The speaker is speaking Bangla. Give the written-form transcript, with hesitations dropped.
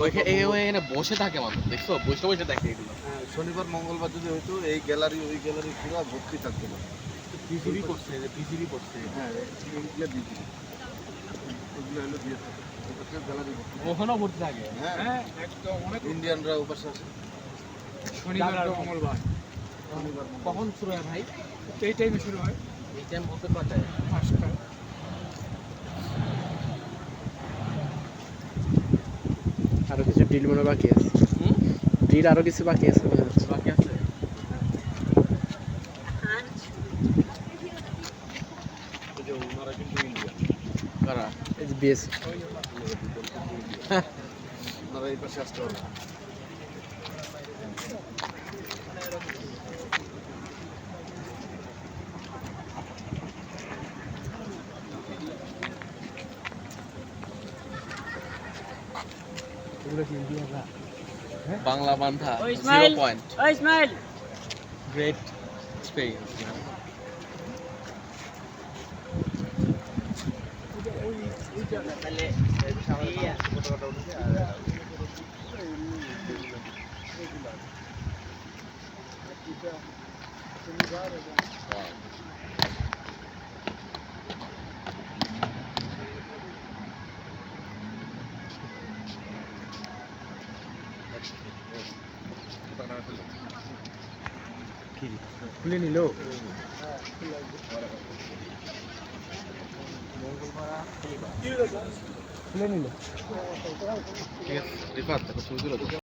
এখানে বসে থাকে মানুষ, দেখছো? বসে বসে দেখে এগুলো। শনিবার মঙ্গলবার যদি হইতো এই গ্যালারি ওই গ্যালারি পুরো ভর্তি থাকতো না। বিজিবি করছে, বিজিবি করছে। হ্যাঁ, এইগুলো বিক্রি, এগুলো হলো দিয়ে থাকে। ওটা গ্যালারি ওখানেও ভর্তি থাকে। হ্যাঁ, একদম অনেক ইন্ডিয়ানরা ওপাশে আসে শনিবার আর মঙ্গলবার। কখন শুরু হয় ভাই? এই টাইমে শুরু হয় এই টাইম ওপেন কটায়? 5টায়। আরো কিছু ডিল মনে হয় বাকি আছে, ডিল আরো কিছু বাকি আছে মনে হচ্ছে। বাকি আছে। এই যে ওনারা কিন্তু ইন্ডিয়ান, কারা? এই যে বিএস ওনারা এই পাশে আসতে পারবে না। বাংলা বান্ধা ওই 0 ইসমাইল, পয়েন্ট। ওই ইসমাইল। Great experience. খুলে নিল। খুলে নিল। ঠিক আছে, রিফাত, শুরু করো তো।